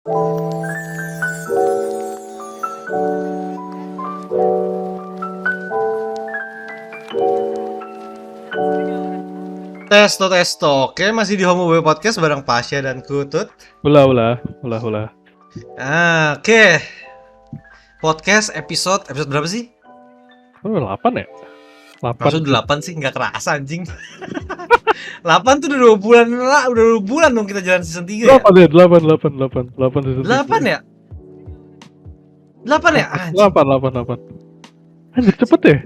Testo testo, oke masih di Homo Boy Podcast bareng Pasya dan Kutut. Ulah. Oke. Podcast episode berapa sih? Oh, 8 ya? 8. Maksud 8 sih, nggak kerasa anjing. 8 tuh udah 2 bulan lah, udah 2 bulan dong kita jalan season 3 ya? 8 ya? 8 season 8 ya? 8 ya? Anjing. 8. Anjir cepet ya?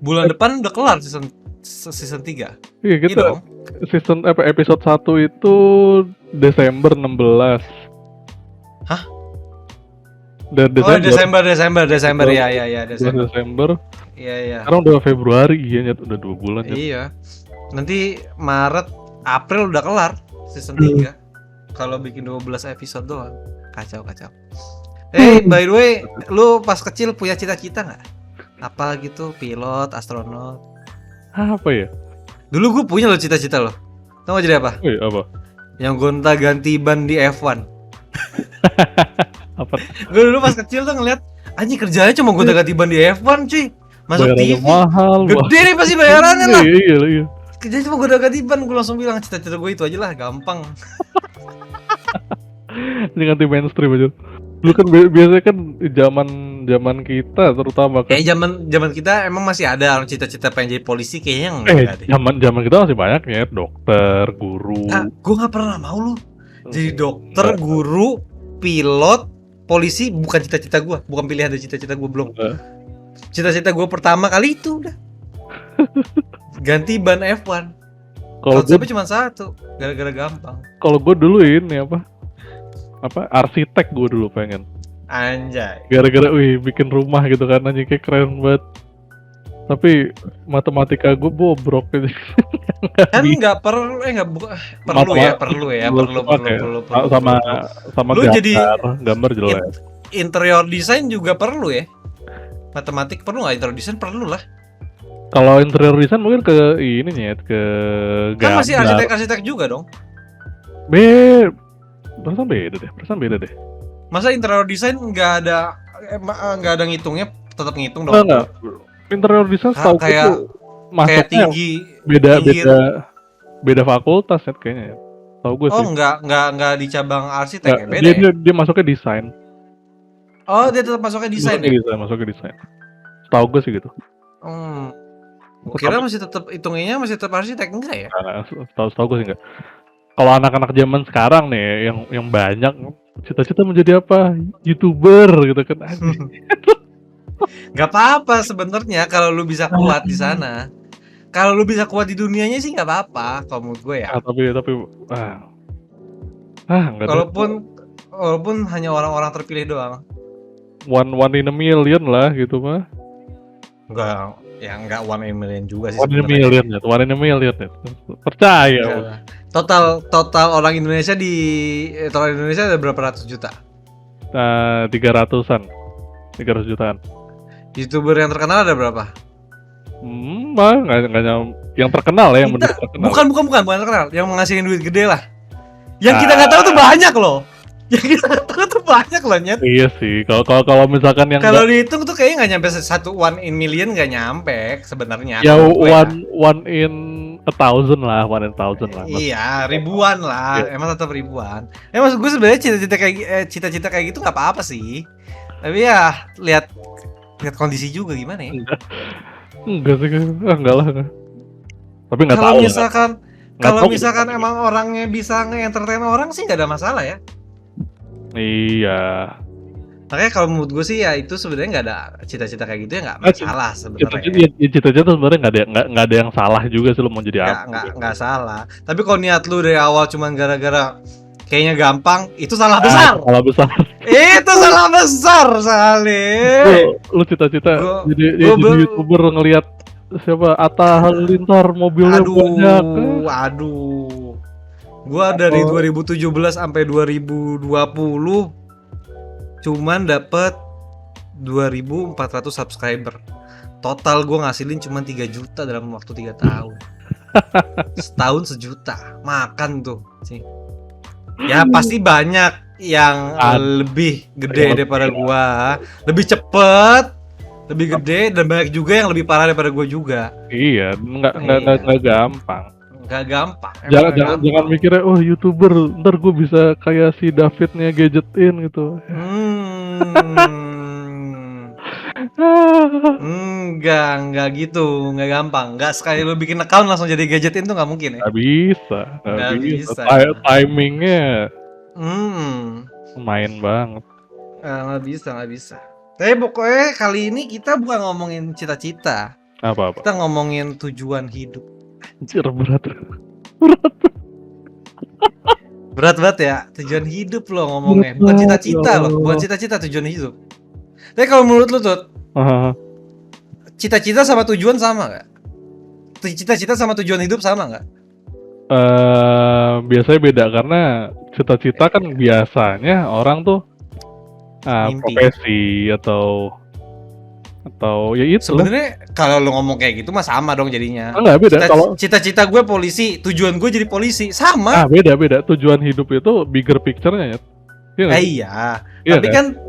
Bulan depan udah kelar season 3. Iya kita dong. episode 1 itu Desember 16. Hah? Desember ya Desember. Desember. Iya. Sekarang udah Februari, iya udah 2 bulan ya. Iya. Nanti Maret, April udah kelar season 3. Kalau bikin 12 episode doang. Kacau. By the way, lu pas kecil punya cita-cita enggak? Apa gitu, pilot, astronot? Apa ya? Dulu gue punya lo cita-cita lo. Tau gak jadi apa? Apa? Yang gonta-ganti ban di F1. Apa? Gue dulu pas kecil tuh ngeliat anjing kerjanya cuma gonta-ganti ban di F1 cuy. Masuk Bayarannya TV mahal. gede nih pasti bayarannya lah. Iya. Kerjanya cuma gonta-ganti ban. Gue langsung bilang cita-cita gue itu aja lah, gampang. Ini ganti mainstream aja. Dulu kan biasanya kan zaman kita terutama kan. Zaman kita emang masih ada orang cita-cita pengen jadi polisi kayaknya enggak deh. Zaman kita masih banyak ya, dokter, guru. Gue nggak pernah mau lu jadi dokter, guru, pilot, polisi. Bukan cita-cita gue, bukan pilihan dari cita-cita gue belum. Cita-cita gue pertama kali itu udah ganti ban F1. Kalau gue cuma satu, gara-gara gampang. Kalau gue dulu ini apa arsitek gue dulu pengen. Anjay. Gara-gara bikin rumah gitu kan, anjing kayak keren banget. Tapi matematika gue bobrok gitu. Kan nggak perlu perlu ya. Sama lu gambar jelas. Interior design juga perlu ya. Matematik perlu nggak? Interior design perlu lah. Kalau interior design mungkin ke ininya ke kan gambar. masih arsitek juga dong. Perasaan beda deh. Masa interior design nggak ada ngitungnya, tetap ngitung dong. Enggak. Interior design tahu kayak tinggi beda fakultas ya kayaknya. Tahu gue sih. Oh, enggak di cabang arsitek ya, beda. Dia masuknya desain. Oh, dia tetap masuknya desain ya? Masuknya desain. Tahu gue sih gitu. Kira masih tetap hitungannya masih tetap arsitek enggak ya? Tahu gue sih enggak. Kalau anak-anak zaman sekarang nih yang banyak cita-cita menjadi apa? YouTuber gitu kan. Gak apa-apa sebenarnya kalau lu bisa kuat di sana. Kalau lu bisa kuat di dunianya sih nggak apa-apa kalau menurut gue ya. Enggak. Walaupun hanya orang-orang terpilih doang. One in a million lah gitu mah. Enggak 1 in a million juga sih. 1 in a million ya. Percaya. Total orang Indonesia ada berapa ratus juta? 300 jutaan. YouTuber yang terkenal ada berapa? Nggak yang terkenal ya, yang benar terkenal. Bukan terkenal, yang menghasilkan duit gede lah. Yang kita nggak tahu tuh banyak loh. Nyet. Iya sih. Kalau misalkan yang kalau dihitung tuh kayaknya nggak nyampe 1 in million, nggak nyampe sebenarnya. Ya one in 1,000 lah, 1 in 1,000 lah. Iya, ribuan lah. Iya. Emang tetap ribuan. Maksud gue sebenarnya cita-cita kayak gitu nggak apa-apa sih. Tapi ya lihat kondisi juga gimana ya. Enggak sih, enggak lah. Tapi nggak tahu. Kalau misalkan emang orangnya bisa nge-entertain orang sih nggak ada masalah ya. Iya. Makanya kalau menurut gue sih ya itu sebenarnya nggak ada cita-cita kayak gitu ya nggak masalah sebenarnya. Cita-cita sebenarnya nggak ada yang salah juga sih lo mau jadi apa. Nggak salah. Tapi kalau niat lu dari awal cuman gara-gara kayaknya gampang, itu salah besar. Itu salah besar sekali. Lu cita-cita jadi YouTuber ngelihat siapa Atta Halilintar mobilnya banyak. Aduh. Gua dari 2017 sampai 2020 cuman dapet 2.400 subscriber. Total gua ngasilin cuma 3 juta dalam waktu 3 tahun. Setahun 1 juta. Makan tuh sih. Ya pasti banyak yang lebih gede daripada gua, lebih cepet, lebih gede, dan banyak juga yang lebih parah daripada gua juga. Iya, Iya. nggak gampang. Nggak gampang, emang Jangan nggak jangan jangan gampang. mikirnya, oh YouTuber, ntar gue bisa kayak si Davidnya Gadgetin gitu. Enggak gitu, nggak gampang. Nggak sekali lu bikin account langsung jadi gadgetin tuh nggak mungkin ya? Nggak Nggak bisa. bisa. Timingnya Hmm, main banget. nggak bisa, nggak bisa. Tapi pokoknya kali ini kita bukan ngomongin cita-cita, Apa-apa. kita ngomongin tujuan hidup. Anjir, berat. Berat banget ya, tujuan hidup lo ngomongnya. Berat Bukan banget, ya cita-cita loh, bukan Allah. cita-cita tujuan hidup. Tapi kalau menurut lu tuh, cita-cita sama tujuan sama nggak? Cita-cita sama tujuan hidup sama nggak? Biasanya beda karena cita-cita kan biasanya orang tuh Mimpi. profesi atau ya itu. Sebenarnya kalau lu ngomong kayak gitu mah sama dong jadinya. Enggak beda kalau Cita-cita gue polisi, tujuan gue jadi polisi, sama. beda tujuan hidup itu bigger picture-nya ya. Iya nggak sih? Iya. Iya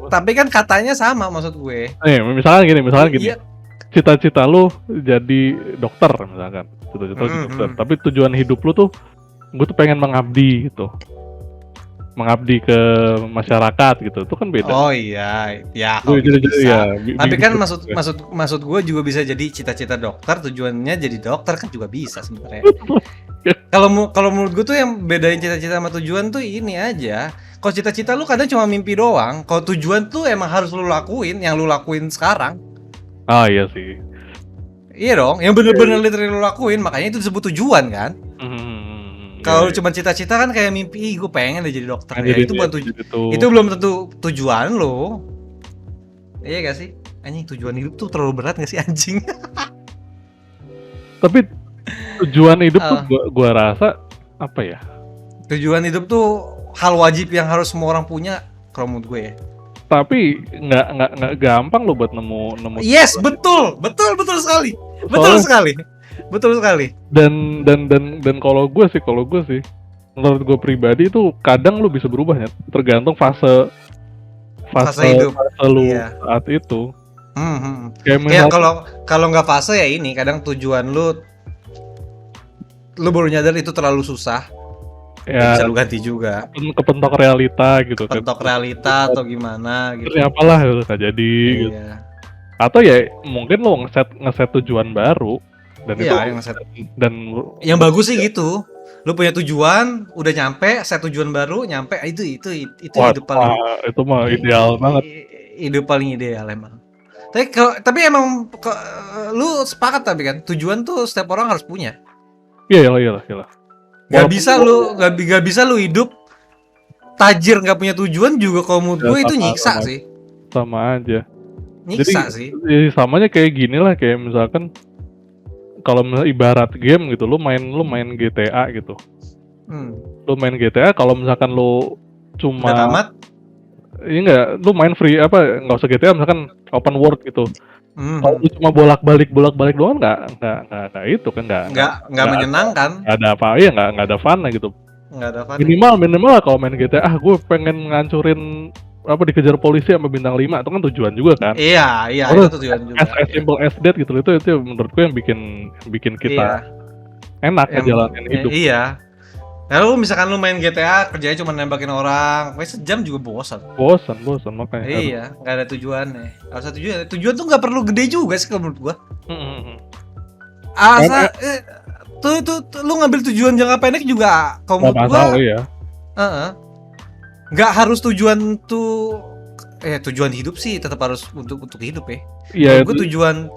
Tapi kan katanya sama maksud gue. misalkan gini. Iya. Cita-cita lu jadi dokter misalkan. Cita-cita jadi dokter. Tapi tujuan hidup lu tuh gue tuh pengen mengabdi gitu. Mengabdi ke masyarakat gitu. Itu kan beda. Oh iya, ya kalau gitu bisa. Tapi kan maksud gue juga bisa jadi cita-cita dokter, tujuannya jadi dokter kan juga bisa sebenarnya. Kalau menurut gue tuh yang bedain cita-cita sama tujuan tuh ini aja. Kalau cita-cita lu kadang cuma mimpi doang. Kalau tujuan tuh emang harus lu lakuin, yang lu lakuin sekarang. Ah iya sih. Iya dong, yang bener-bener literally lu lakuin, makanya itu disebut tujuan kan. Kalau cuma cita-cita kan kayak mimpi, gue pengen deh jadi dokter. Ya, itu bukan itu belum tentu tujuan lo. Iya gak sih? Anjing, tujuan hidup tuh terlalu berat gak sih anjing? Tapi tujuan hidup tuh gua rasa apa ya? Tujuan hidup tuh hal wajib yang harus semua orang punya kalau menurut gue ya. Tapi nggak gampang lo buat nemu. Yes, betul sekali. Betul sekali. Dan kalau gue sih menurut gue pribadi itu kadang lu bisa berubah ya, tergantung fase hidup lu saat itu. Kayak kalau nggak fase ya ini, kadang tujuan lu baru nyadar itu terlalu susah. Ya, bisa lu ganti juga. Kepentok realita gitu kan. Kepentok realita atau gimana gitu. Ternyata apalah itu nggak jadi. Iya. Gitu. Atau ya mungkin lo ngeset tujuan baru dan itu dan yang bagus sih gitu. Lu punya tujuan, udah nyampe, set tujuan baru, nyampe itu hidup paling. Itu mah ideal banget. Hidup paling ideal emang. Tapi emang lu sepakat tapi kan tujuan tuh setiap orang harus punya. Iyalah. Gak bisa lu hidup tajir nggak punya tujuan juga, kalau menurut gue itu nyiksa sih. Sama aja. Nyiksa sih. Jadi samanya kayak gini lah, kayak misalkan kalau misalnya ibarat game gitu, lu main GTA gitu. Lu main GTA, kalau misalkan lu cuma tamat? Iya enggak, lu main free nggak usah GTA, misalkan open world gitu. Kalau lu cuma bolak-balik doang nggak itu kan nggak menyenangkan. Nggak ada apa ya, nggak ada fun lah gitu. Nggak ada fun. Minimal lah kalau main GTA, gue pengen ngancurin dikejar polisi sama bintang 5, itu kan tujuan juga kan. Iya, itu tujuan juga. As simple as that gitu, itu menurut gue yang bikin kita enak ngejalanin hidup. Iya. Lalu misalkan lu main GTA kerjanya cuma nembakin orang, sejam juga bosan makanya. Iya, nggak ada tujuannya. Harus ada tujuan tuh nggak perlu gede juga sih kalau menurut gua. Tuh lu ngambil tujuan jangka pendek juga kalau menurut gua. Iya. Nggak harus tujuan tuh tujuan hidup sih tetap harus untuk hidup ya. Iya. Gua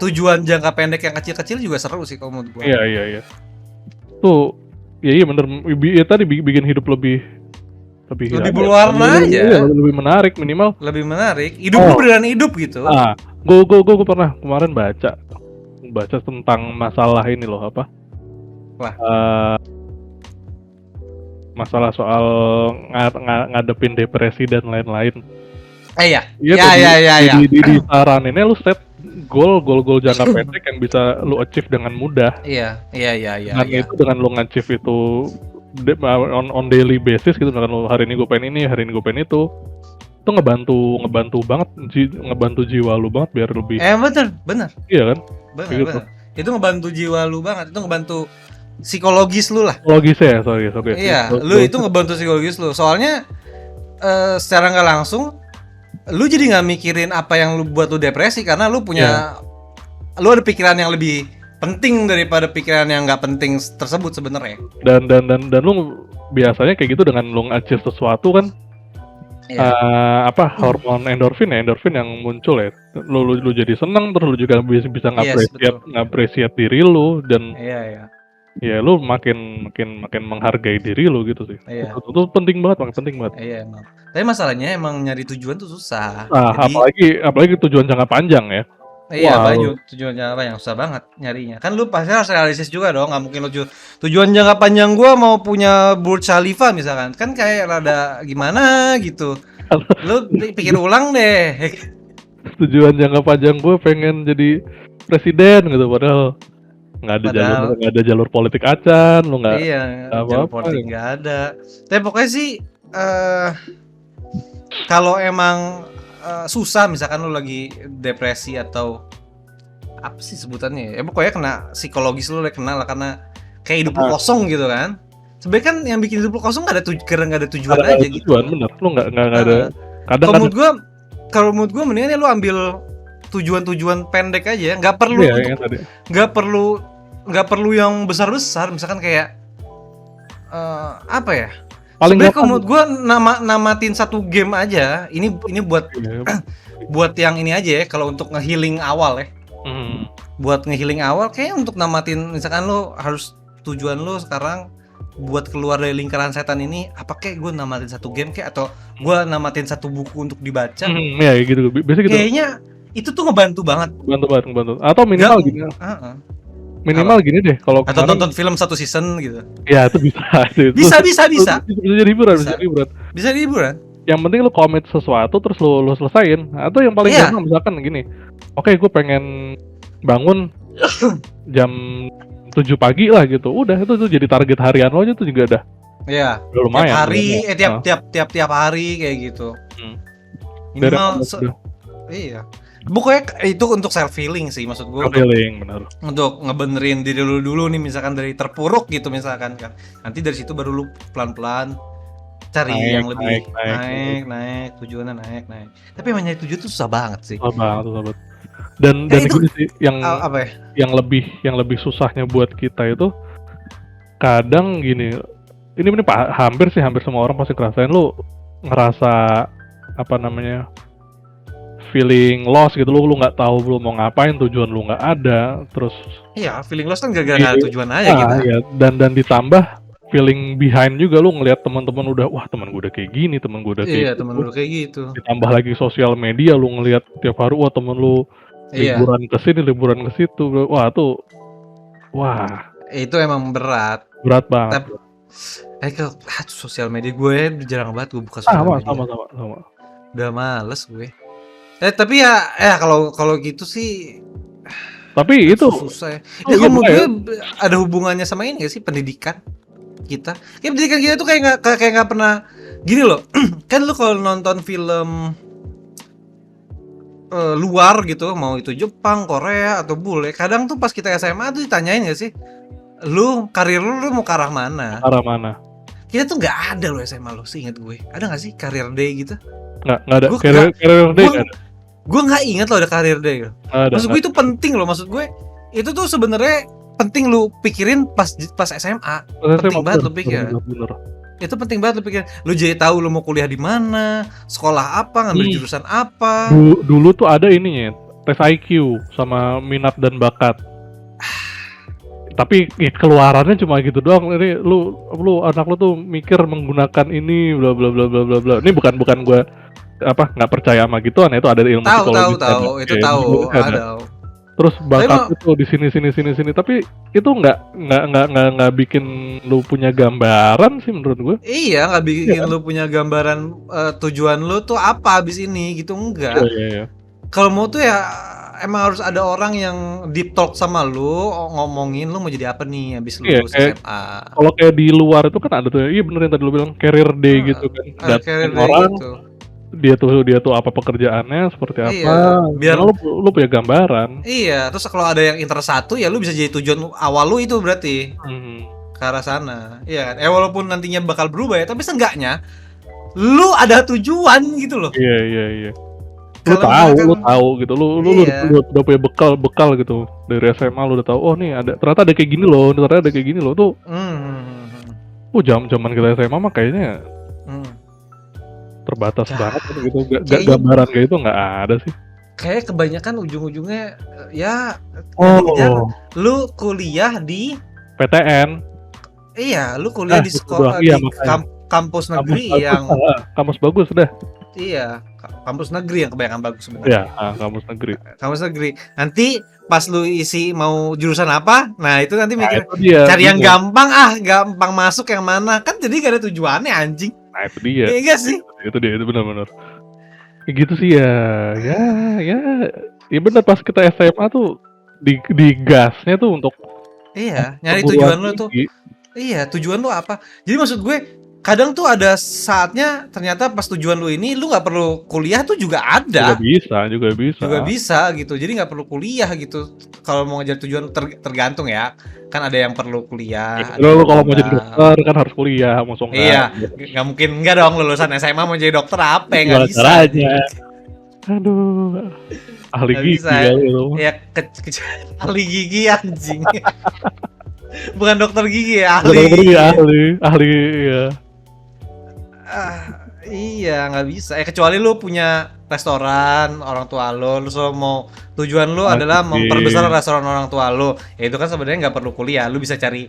tujuan jangka pendek yang kecil-kecil juga seru sih kalau menurut gua. Iya. Tuh, iya bener. Tadi bikin hidup lebih berwarna aja. Lebih menarik minimal. Lebih menarik. Hidup lu beneran hidup gitu. Gue pernah kemarin baca tentang masalah ini loh masalah soal ngadepin depresi dan lain-lain. Iya. Disaraninnya lu set goal jangka pendek yang bisa lu achieve dengan mudah. Iya. Dan itu dengan lu nge-achieve itu on daily basis gitu, misalkan lu hari ini gue pengen ini, hari ini gue pengen itu ngebantu banget, ngebantu jiwa lu banget biar lebih. Bener. Iya kan? Bener. Itu ngebantu jiwa lu banget, itu ngebantu psikologis lu lah. Logis ya, sorry. Iya, lu itu ngebantu psikologis lu. Soalnya secara nggak langsung lu jadi nggak mikirin apa yang lu buat lu depresi karena lu punya lu ada pikiran yang lebih penting daripada pikiran yang nggak penting tersebut sebenarnya. Dan lu biasanya kayak gitu dengan lu nge-achieve sesuatu kan, hormon endorfin yang muncul ya. Lu jadi seneng, terus lu juga bisa ngapresiat diri lu, dan ya lu makin menghargai diri lu gitu sih. Itu penting banget. Iya emang. Tapi masalahnya emang nyari tujuan tuh susah. Jadi, apalagi tujuan jangka panjang ya. Iya, banyak tujuan jangka panjang susah banget nyarinya. Kan lu pasti harus realistis juga dong. Nggak mungkin lu tujuan jangka panjang gua mau punya Burj Khalifa misalkan. Kan kayak rada gimana gitu. Lu pikir ulang deh. Tujuan jangka panjang gua pengen jadi presiden gitu, padahal nggak ada jalur politik acan, lu nggak. Iya, jalur politik nggak ada. Tapi pokoknya sih kalau emang susah, misalkan lu lagi depresi atau apa sih sebutannya ya, pokoknya kena psikologis lu kena lah karena kayak hidup lu kosong gitu kan. Sebenarnya kan yang bikin hidup lu kosong nggak ada tujuan aja gitu. Bener, lu nggak ada. Kadang kalau menurut gue mendingan lu ambil tujuan pendek aja, nggak perlu yang besar, misalkan kayak apa ya? Sebenarnya kalau menurut gue namatin satu game aja. Ini buat buat yang ini aja ya. Kalau untuk nge-healing awal ya. Buat nge-healing awal kayak untuk namatin, misalkan lo harus tujuan lo sekarang buat keluar dari lingkaran setan ini, apa kayak gue namatin satu game kayak, atau gue namatin satu buku untuk dibaca. Ya gitu. Biasanya gitu. Kayaknya itu tuh ngebantu banget. Ngebantu. Atau minimal gini. Minimal gini deh, kalau atau nonton film satu season gitu. Ya itu bisa. Bisa jadi hiburan. Bisa jadi hiburan. Yang penting lu komit sesuatu terus lu selesain. Atau yang paling gampang misalkan gini. Oke, gue pengen bangun jam 7 pagi lah gitu. Udah itu jadi target harian lo aja tuh juga udah. Iya. Udah lumayan. Tiap hari kayak gitu. Minimal iya. Pokoknya itu untuk self healing sih, maksud gue. Healing, benar. Untuk ngebenerin diri lu dulu nih, misalkan dari terpuruk gitu misalkan kan. Nanti dari situ baru lu pelan-pelan cari yang lebih naik, tujuannya naik. Tapi emang nyari tujuan tuh susah banget sih. Susah banget. Dan itu sih yang apa ya? Yang lebih susahnya buat kita itu kadang gini. Ini hampir semua orang pasti ngerasain, lu ngerasa apa namanya? Feeling lost gitu, lu nggak tahu lu mau ngapain, tujuan lu nggak ada, terus feeling lost kan gara-gara nggak ada tujuan aja gitu. Iya, dan ditambah feeling behind juga, lu ngelihat teman-teman udah, wah teman gue udah kayak gini, teman gue udah kayak teman lu kayak gitu. Ditambah lagi sosial media, lu ngelihat tiap hari, wah temen lu liburan ke sini, liburan ke situ, itu emang berat banget. Kalau sosial media gue jarang banget gue buka sosial media. Sama. Udah males gue. Tapi ya kalau gitu sih. Tapi itu susah ya. Kalau gue ada hubungannya sama ini nggak sih, pendidikan kita? Kayak pendidikan kita tuh kayak nggak pernah gini loh. Kan lu kalau nonton film luar gitu, mau itu Jepang, Korea atau bule, kadang tuh pas kita SMA tuh ditanyain nggak sih, karir lu mau ke arah mana? Kita tuh nggak ada loh SMA lo, seingat gue. Ada nggak sih career day gitu? Nggak ada. Career day nggak ada. Gue nggak ingat loh ada career day. Maksud gue itu penting loh. Maksud gue itu tuh sebenarnya penting lu pikirin pas SMA. Penting banget lu pikir. Itu penting banget lu pikir. Lu jadi tahu lu mau kuliah di mana, sekolah apa, ngambil jurusan apa. Dulu tuh ada ininya, tes IQ sama minat dan bakat. Tapi keluarannya cuma gitu doang. Ini lu anak lu tuh mikir menggunakan ini bla bla bla bla bla bla. Ini bukan gue nggak percaya sama gituan, itu ada ilmu psikologi. Tahu ada. Terus bakat itu di sini, tapi itu nggak bikin lu punya gambaran sih menurut gue. Iya, nggak bikin lu punya gambaran tujuan lu tuh apa abis ini gitu, enggak. Iya. Kalau mau tuh ya emang harus ada orang yang deep talk sama lu, ngomongin lu mau jadi apa nih habis Iya, lulus kayak SMA. kalau kayak di luar itu kan ada tuh, iya bener yang tadi lu bilang career day gitu kan, Kayak datengin kayak orang, gitu. dia tuh apa pekerjaannya, seperti apa, Iya, biar karena lu punya gambaran. iya, terus kalau ada yang interest satu ya lu bisa jadi tujuan awal lu itu berarti Mhm. ke arah sana. Iya kan? Walaupun nantinya bakal berubah ya, tapi seenggaknya lu ada tujuan gitu loh. Iya. Lu Kalau tahu misalkan gitu, lu iya. udah punya bekal gitu dari SMA lu udah tahu, oh nih ternyata ada kayak gini loh, ternyata ada kayak gini loh tuh. Zaman kita SMA mah kayaknya Hmm. terbatas banget gitu, gak Kayaknya gambaran kayak itu nggak ada sih. kayak kebanyakan ujung-ujungnya ya yang dikejar lu kuliah di PTN. lu kuliah di Itu doang. sekolah Iya di makanya. kampus Kampus negeri bagus, yang kampus bagus dah. iya, kampus negeri yang kebanyakan bagus sebenarnya. Iya, kampus negeri. Kampus negeri. Nanti pas lu isi mau jurusan apa, nah itu nanti Nah mikir itu dia, cari yang bingung. gampang masuk yang mana kan jadi gak ada tujuannya anjing. Nah itu dia. Iya enggak sih? Itu dia, itu benar-benar. Kayak gitu sih ya. Ya benar pas kita SMA tuh di gasnya tuh untuk Iya, nyari perguruan tujuan lu tuh. tinggi. Iya, tujuan lu apa? Jadi maksud gue kadang tuh ada saatnya ternyata pas tujuan lu ini lu nggak perlu kuliah tuh juga ada. Juga bisa. Juga bisa gitu. Jadi nggak perlu kuliah gitu. Kalau mau ngejar tujuan tergantung ya. Kan ada yang perlu kuliah, ada Lu yang kalau mau jadi enggak. dokter kan harus kuliah, masuk enggak? Iya, nggak mungkin enggak dong lulusan SMA mau jadi dokter apa ya nggak Gimana bisa. caranya? Aduh, ahli Nggak gigi bisa. kali lu. Ya ahli gigi anjing. Bukan dokter gigi ya, ahli. Dokter gigi ahli ya. Iya nggak bisa. Kecuali lu punya restoran orang tua lu selalu mau tujuan lu adalah memperbesar restoran orang tua lu. Ya itu kan sebenarnya nggak perlu kuliah. Lu bisa cari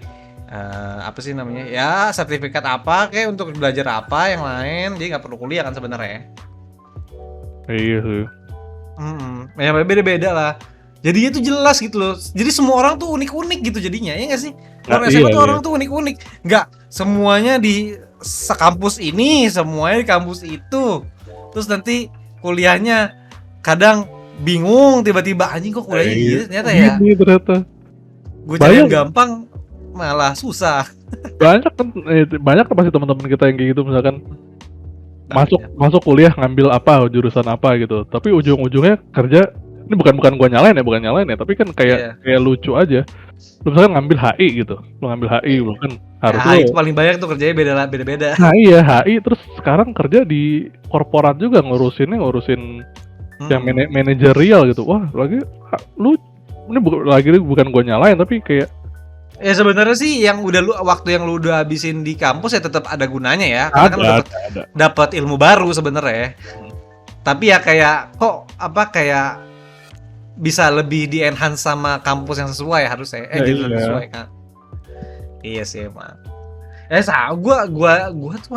apa sih namanya? Ya sertifikat apa kayak untuk belajar apa yang lain. Jadi nggak perlu kuliah kan sebenarnya. Iya sih. Ya beda-beda lah. Jadinya tuh jelas gitu loh. Jadi semua orang tuh unik-unik gitu jadinya, ya nggak sih? Orang SMA tuh orang tuh unik-unik. Nggak semuanya di sekampus ini, semuanya di kampus itu. Terus nanti kuliahnya kadang bingung tiba-tiba anjing kok kuliahnya gitu ternyata ya. Gini ternyata. Gue cari yang gampang malah susah. Banyak kan pasti teman-teman kita yang kayak gitu misalkan masuk kuliah ngambil apa jurusan apa gitu. Tapi ujung-ujungnya kerja. Ini bukan gua nyalain ya, tapi kan kayak lucu aja. Lu misalkan ngambil HI gitu, lu ngambil HI kan harusnya itu paling banyak tuh kerjanya beda-beda. Nah iya HI terus sekarang kerja di korporat juga ngurusin yang manajerial gitu. Wah lagi lu ini bukan gua nyalain tapi kayak ya sebenarnya sih yang waktu yang lu udah habisin di kampus ya tetap ada gunanya ya, karena kan dapat ilmu baru sebenarnya. Tapi ya kayak kayak bisa lebih di enhance sama kampus yang sesuai harusnya jurusan sesuai kan. Iya sih emang. Gua tuh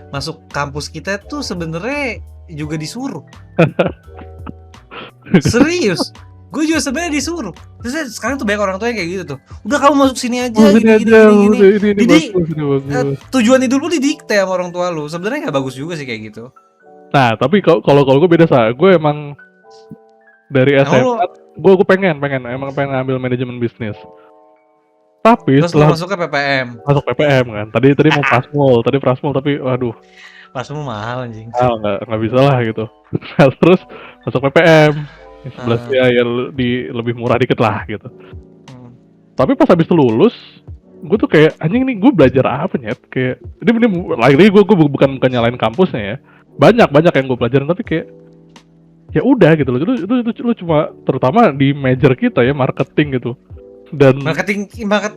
masuk kampus kita tuh sebenarnya juga disuruh. Serius. Gue juga sebenarnya disuruh. Terus sekarang tuh banyak orang tua yang kayak gitu tuh. Udah kamu masuk sini aja gini. Jadi tujuan hidup lu didikte sama orang tua lu. Sebenarnya nggak bagus juga sih kayak gitu. Nah, tapi kalau gue beda gue emang dari SMA gue pengen ngambil manajemen bisnis. Tapi terus setelah masuk ke PPM. Masuk PPM kan. Tadi mau Prasmul tapi waduh. Prasmul mahal anjing. Enggak bisa lah gitu. Terus masuk PPM. 11 ya lebih murah dikit lah gitu. Tapi pas habis lulus, gue tuh kayak anjing nih gue belajar apa nih? Kayak ini lagi gue bukan nyalain kampusnya ya. Banyak yang gue pelajarin tapi kayak ya udah gitu loh. Itu cuma terutama di major kita ya marketing gitu. Dan market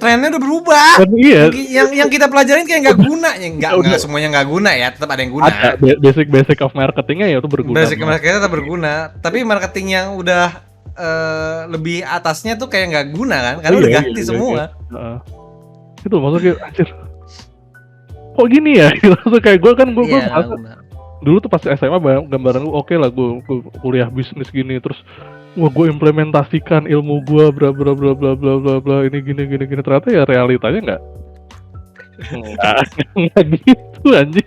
trennya udah berubah. Dan iya. Yang kita pelajarin kayak nggak guna, nggak semuanya nggak guna ya, tetap ada yang guna. Ada basic of marketingnya ya itu berguna. Basic marketingnya tetap berguna, tapi marketing yang udah lebih atasnya tuh kayak nggak guna kan, karena udah ganti semua. Itu maksudnya anjir. Kok gini ya? Maksudnya kayak gue dulu tuh pas SMA gambaran gue oke lah gue kuliah bisnis gini terus wah gue implementasikan ilmu gue bla ini gini ternyata ya realitanya nggak gitu anjing.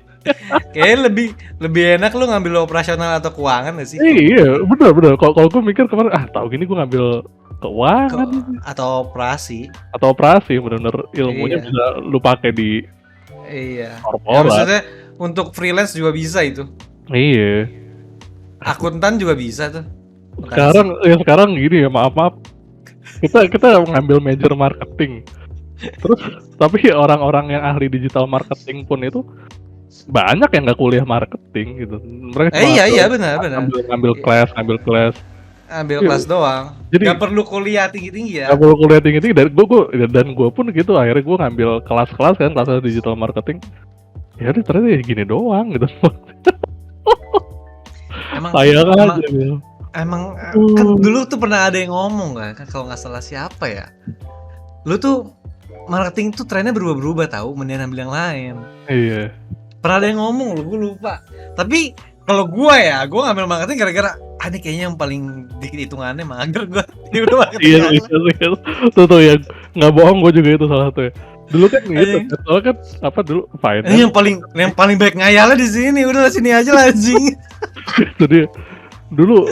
Kayaknya lebih enak lu ngambil operasional atau keuangan gak sih? Iya, bener. Kalau gue mikir kemarin, tahu gini gue ngambil keuangan Atau operasi. atau operasi, bener-bener ilmunya Iya. bisa lu pakai di Iya. Ya, korporat. maksudnya untuk freelance juga bisa itu. Iya. Akuntan juga bisa tuh. Sekarang gini ya, maaf. Kita ngambil major marketing. Terus tapi orang-orang yang ahli digital marketing pun itu banyak yang nggak kuliah marketing gitu. Mereka Iya benar. ngambil kelas. Ambil Iya. kelas doang. Jadi Gak perlu kuliah tinggi-tinggi ya. nggak perlu kuliah tinggi dan gue pun gitu, akhirnya gue ngambil kelas kan, kelas digital marketing. Ya udah ternyata ya gini doang gitu. Emang Sayang emang, aja gitu. emang kan dulu tuh pernah ada yang ngomong kan kalau nggak salah siapa ya. Lu tuh marketing tuh trennya berubah-berubah tahu, mendingan ambil yang lain. Iya. Pernah ada yang ngomong lu, gue lupa. Tapi kalau gue ngambil marketing gara-gara ini kayaknya yang paling dikit hitungannya mager gue. Dia udah marketing. Iya. Tuh yang nggak bohong, gue juga itu salah satu ya. Dulu kan gitu, soalnya kan apa dulu finance. Ini yang paling baik ngayalnya di sini. Udah sini aja lah anjing. Jadi dulu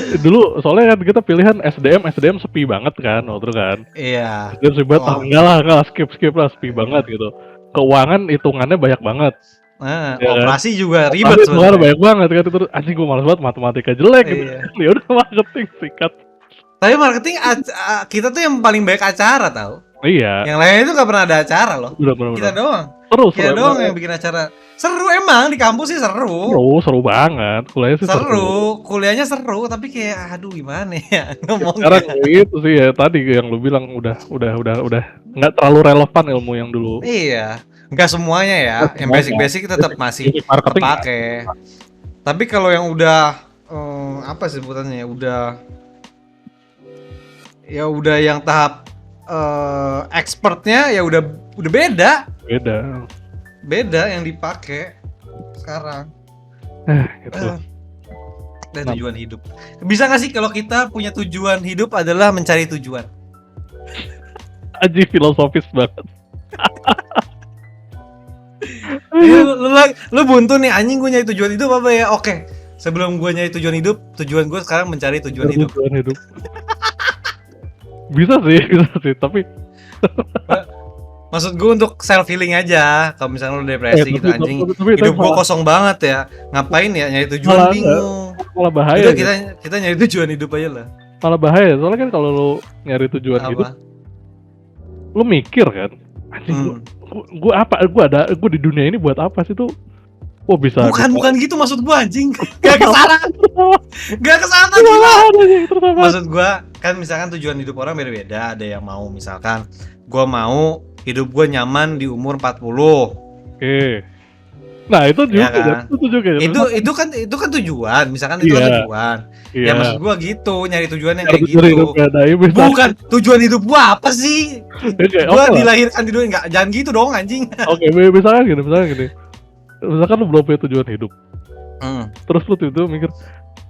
soalnya kan kita pilihan SDM sepi banget kan waktu itu kan. Iya. SDM sepi banget, enggak skip lah, sepi banget gitu. Keuangan hitungannya banyak banget. Nah, ya operasi kan? Juga ribet sebenarnya. sebenarnya. Banyak banget kan, terus anjing gue malas banget matematika jelek gitu. Ya udah marketing sikat. Tapi marketing kita tuh yang paling baik acara tahu. Iya. Yang lain itu gak pernah ada acara loh. Bener. Kita doang. Kita doang yang bikin acara. Seru emang di kampus sih seru. Seru banget. Kuliahnya sih seru. Kuliahnya seru, tapi kayak aduh gimana ya ngomongnya. Sekarang itu sih ya tadi yang lu bilang udah nggak terlalu relevan ilmu yang dulu. Iya. Enggak semuanya ya. Yang basic tetap masih terpakai. Tapi kalau yang udah apa sebutannya udah yang tahap expertnya ya udah beda yang dipakai sekarang. Gitu. Dan tujuan hidup. Bisa nggak sih kalau kita punya tujuan hidup adalah mencari tujuan? Aji filosofis banget. lu buntu nih anjing, gue nyari tujuan hidup apa ya? Oke. Sebelum gue nyari tujuan hidup, tujuan gue sekarang mencari tujuan hidup. Bisa sih, tapi maksud gue untuk self healing aja. Kalau misalnya lu depresi gitu anjing, hidup gue kosong banget ya. Ngapain ya nyari tujuan, bingung. Malah bahaya. Udah kita nyari tujuan hidup aja lah. Malah bahaya, soalnya kan kalau lu nyari tujuan hidup, lu mikir kan, anjing gue di dunia ini buat apa sih tuh? Oh bisa. Bukan gitu maksud gue anjing. Gak kesana Maksud gue kan misalkan tujuan hidup orang beda-beda. Ada yang mau misalkan gue mau hidup gue nyaman di umur 40. Oke. Nah itu juga, ya kan? Itu kan tujuan. Misalkan itu kan tujuan. Ya maksud gue gitu, nyari tujuan yang kayak gitu. Bukan tujuan hidup gue apa sih? Gue dilahirkan di dunia, nggak, jangan gitu dong anjing. Oke, misalkan gini. Misalkan lu belum punya tujuan hidup, terus lu tiba-tiba mikir,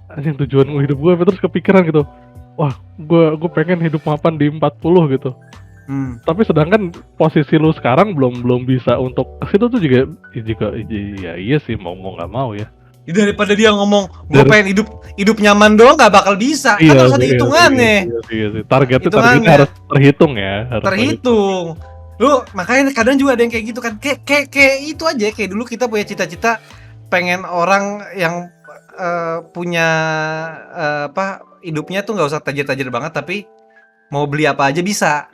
anjing tujuan hidup gue, terus kepikiran gitu, wah gue pengen hidup mapan di 40 gitu. Tapi sedangkan posisi lu sekarang belum bisa untuk kesitu tuh juga iya sih mau nggak mau ya. Daripada dia ngomong gue pengen hidup nyaman doang, nggak bakal bisa. Kan harus ada hitungannya. Iya sih. Targetnya harus terhitung ya. Terhitung. Lu makanya kadang juga ada yang kayak gitu kan. Kayak itu aja, kayak dulu kita punya cita-cita pengen orang yang punya hidupnya tuh nggak usah tajir-tajir banget, tapi mau beli apa aja bisa.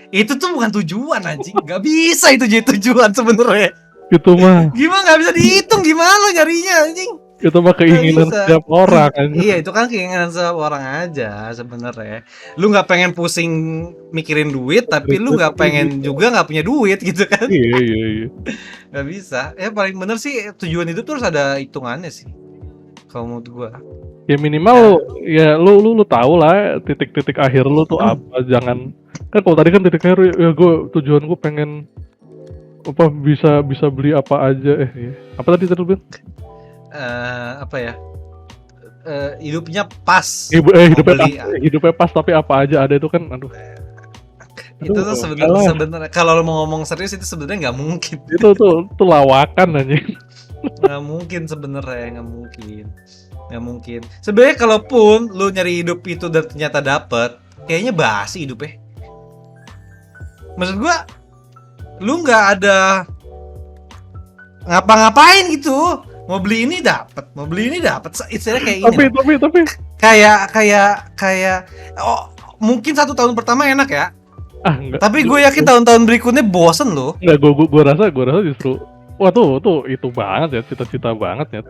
Itu tuh bukan tujuan anjing, nggak bisa itu jadi tujuan sebenarnya. Itu mah. Gimana nggak bisa dihitung, gimana nyarinya anjing? Itu mah keinginan setiap orang aja. Iya, itu kan keinginan setiap orang aja sebenarnya. Lu nggak pengen pusing mikirin duit, tapi lu nggak pengen juga nggak punya duit gitu kan? Iya. Nggak bisa. Ya paling bener sih tujuan hidup tuh harus ada hitungannya sih. Kalau menurut gua. Ya minimal ya lu tahu lah titik-titik akhir lu tuh apa. Jangan kan kalau tadi kan titik akhir ya tujuan gua pengen apa bisa beli apa aja apa tadi lu bilang? Hidupnya pas. Hidupnya pas tapi apa aja ada itu kan, aduh. Itu tuh sebenarnya kalau lo mau ngomong serius itu sebenarnya nggak mungkin. Itu lawakan aja. Nggak mungkin sebenarnya, nggak mungkin. Sebenarnya kalaupun lu nyari hidup itu dan ternyata dapet, kayaknya basi hidupnya. Maksud gua, lu nggak ada ngapa-ngapain gitu. Mau beli ini dapat. Istilahnya kayak ini. Tapi Kayak mungkin 1 tahun pertama enak ya. enggak. Tapi gue yakin tahun-tahun berikutnya bosen loh. Enggak, gue rasa justru wah tuh itu banget ya, cita-cita banget ya.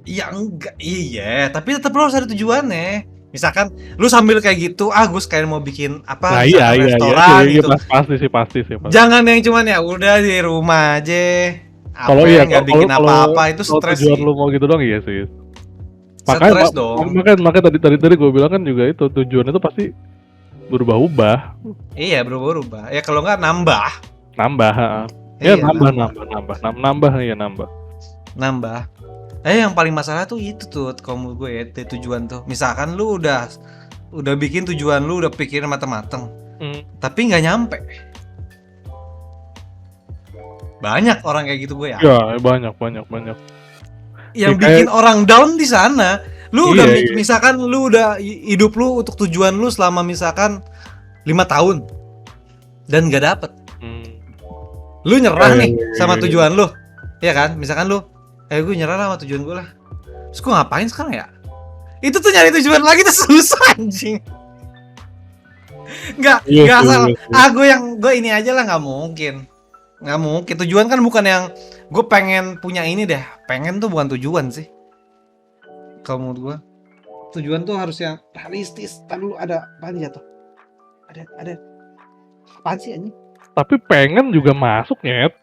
Ya enggak, iya, tapi tetap lu harus ada tujuannya. Misalkan lu sambil kayak gitu, gue sekalian mau bikin apa, Nah, misalkan restoran gitu. pasti sih. Jangan yang cuman ya udah di rumah aja. Kalau Nggak bikin apa-apa itu stres tujuan sih. lu mau gitu dong, iya sih. Stres dong. Makanya tadi gue bilang kan juga itu tujuan itu pasti berubah-ubah. Iya, berubah-ubah. Ya kalau nggak nambah. Ya Iya, nambah. Nambah. Yang paling masalah tuh itu tuh kalau menurut gue ya, tujuan tuh. Misalkan lu udah bikin tujuan lu, udah pikirin mateng-mateng. Tapi nggak nyampe. Banyak orang kayak gitu gue ya. Ya, banyak. Yang Ya, bikin orang down di sana. Lu udah Iya. misalkan lu udah hidup lu untuk tujuan lu selama misalkan 5 tahun dan nggak dapet. Lu nyerah nih sama tujuan lu. Iya kan? Misalkan lu gue nyerah lah sama tujuan gue lah. Terus gue ngapain sekarang ya? Itu tuh nyari tujuan lagi tuh susah anjing. Nggak asal. Gue ini aja lah, nggak mungkin. Tujuan kan bukan yang gue pengen punya ini deh. Pengen tuh bukan tujuan sih. Kalau menurut gue, tujuan tuh harus yang realistis. Tadi dulu ada apa nih jatuh? Ada apaan sih anjing? Tapi pengen juga masuk, Nyet.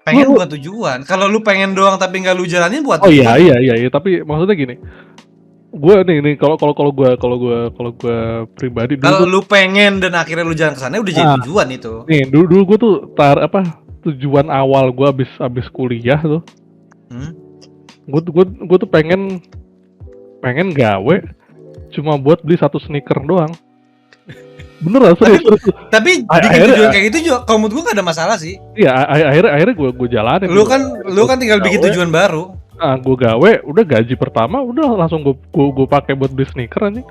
Pengen buat tujuan. Kalau lu pengen doang tapi nggak lu jalanin buat tujuan. Iya, tapi maksudnya gini. Gue nih kalau gue pribadi dulu. Kalau lu pengen dan akhirnya lu jalan ke sana udah jadi tujuan itu. Nih, dulu gue tuh tujuan awal gue abis kuliah tuh. Gue tuh pengen gawe cuma buat beli 1 sneaker doang. Bener lah, serius. Tapi bikin tujuan kayak gitu juga kalau menurut gue gak ada masalah sih. Iya, akhirnya gue jalanin. Lu kan tinggal bikin tujuan baru. Gue gawe, udah gaji pertama udah langsung gue pakai buat beli sneaker anjing.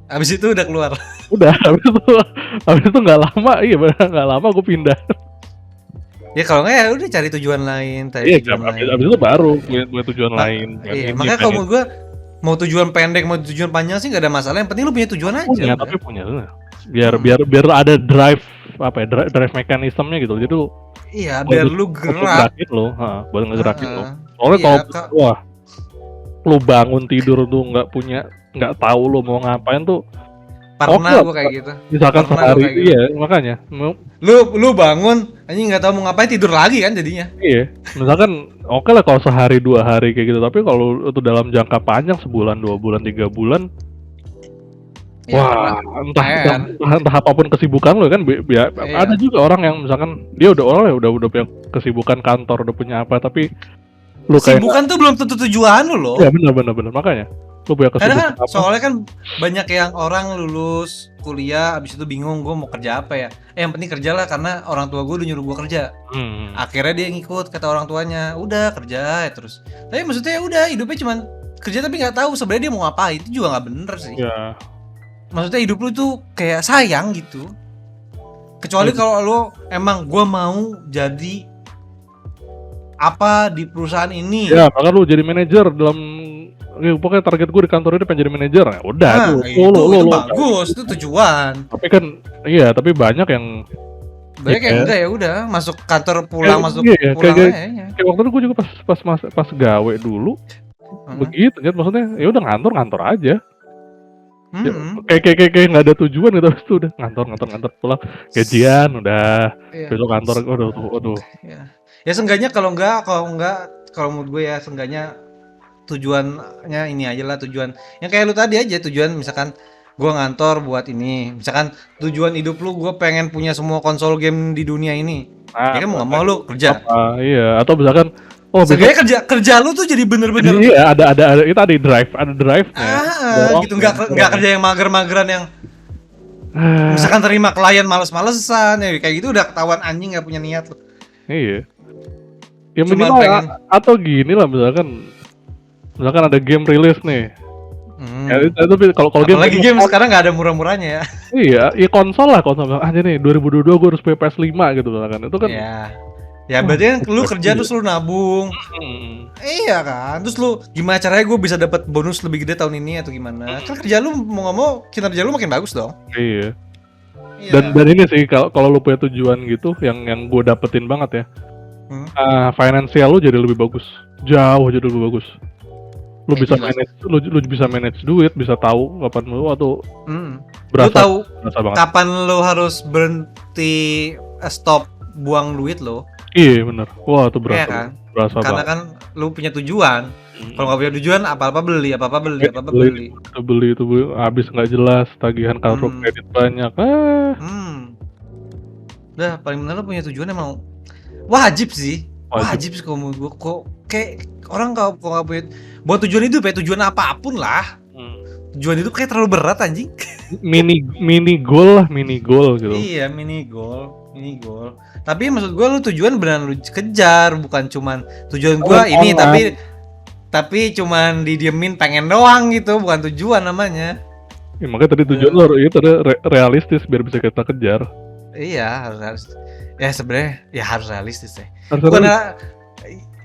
Abis itu udah keluar. Udah, abis itu nggak lama gue pindah. Ya kalau nggak ya udah cari tujuan lain. Abis itu baru punya tujuan lain. Iya, makanya kalau menurut gue mau tujuan pendek mau tujuan panjang sih nggak ada masalah. Yang penting lu punya tujuan aja. Tapi punya biar ada drive mekanismenya gitu. Jadi iya, biar lu gerak. Buat ngegerakin lo. Soalnya kalau lu bangun tidur tuh nggak tahu lu mau ngapain tuh. Pernah gue kayak gitu. Misalkan sehari gitu. Iya, makanya. Lu bangun, anjing nggak tahu mau ngapain, tidur lagi kan jadinya. Iya. Misalkan oke lah kalau sehari 2 hari kayak gitu, tapi kalau itu dalam jangka panjang sebulan, 2 bulan, 3 bulan. Ya, wah, entah apapun kesibukan lo kan, ada juga orang yang misalkan dia udah punya kesibukan kantor, udah punya apa, tapi lu kesibukan tuh belum tentu tujuan lu loh. Iya benar makanya lu punya kesibukan. Karena soalnya kan banyak yang orang lulus kuliah abis itu bingung gue mau kerja apa ya. Yang penting kerjalah karena orang tua gue udah nyuruh gue kerja. Akhirnya dia ngikut kata orang tuanya, udah kerja ya terus. Tapi maksudnya udah hidupnya cuman kerja tapi nggak tahu sebenarnya dia mau ngapain, itu juga nggak bener sih. Ya. Maksudnya hidup lu tuh kayak sayang gitu. Kecuali kalau lu emang gue mau jadi apa di perusahaan ini. Ya, bahkan lu jadi manajer dalam pokoknya target gue di kantor ini pengen jadi manajer. Ya udah itu bagus, itu tujuan. Tapi kan tapi banyak yang enggak ya udah masuk kantor pulang pulang aja. Kayak waktu itu gue juga pas gawe dulu. Begitu kan maksudnya ya udah ngantor aja. Kayak nggak ada tujuan gitu, itu udah ngantor pulang gajian udah besok kantor waduh. Ya seenggaknya kalau menurut gue ya seenggaknya tujuannya ini aja lah, tujuan yang kayak lu tadi aja, tujuan misalkan gue ngantor buat ini, misalkan tujuan hidup lu gue pengen punya semua konsol game di dunia ini, ya kan mau lu kerja. Iya, atau misalkan seenggaknya kerja lu tuh jadi bener-bener. Iya, ada itu ada drive. Gitu nggak kerja yang mager-mageran yang misalkan terima klien males-malesan ya kayak gitu udah ketahuan anjing nggak punya niat lu. Iya. Ya Cuman minimal pengen atau gini lah, misalkan ada game rilis nih. Ya itu kalau kalau game apalagi game sekarang nggak ada murah-murahnya ya. iya, ya konsol misalkan aja nih 2022 gue harus punya PS5 gitu misalkan. Itu kan Ya. Ya wah, berarti kan lu kerja iya. terus lu nabung. Iya kan. Terus lu gimana caranya gue bisa dapat bonus lebih gede tahun ini atau gimana? Kan kerja lu mau nggak mau kinerja lu makin bagus dong. Iya. Iya. Dan ini sih kalau lu punya tujuan gitu yang gue dapetin banget ya. Finansial lu jadi lebih bagus. Jauh jadi lebih bagus. Lu bisa manage, lu bisa manage duit, bisa tahu kapan lu atau Lu tahu banget. kapan lu harus berhenti stop buang duit lo. Iya bener. Wah itu berasa. Iya kan? Berasa Karena banget. kan lu punya tujuan. Kalau nggak punya tujuan apa-apa beli. Beli itu habis nggak jelas, tagihan kartu kredit banyak. Udah paling benar lu punya tujuan emang wajib sih. Wajib sih kalau menurut gua. Kok kayak orang kalau nggak punya buat tujuan hidup ya, tujuan apapun lah. Tujuan hidup kayak terlalu berat anjing. mini goal gitu. Iya, mini goal. Tapi maksud gue lu tujuan beneran lu kejar, bukan cuman tujuan gue ini tapi cuman didiemin pengen doang gitu, bukan tujuan namanya. Ya, makanya tadi tujuan lu itu realistis biar bisa kita kejar. Iya, harus. Ya sebenarnya ya harus realistis ya. Bukan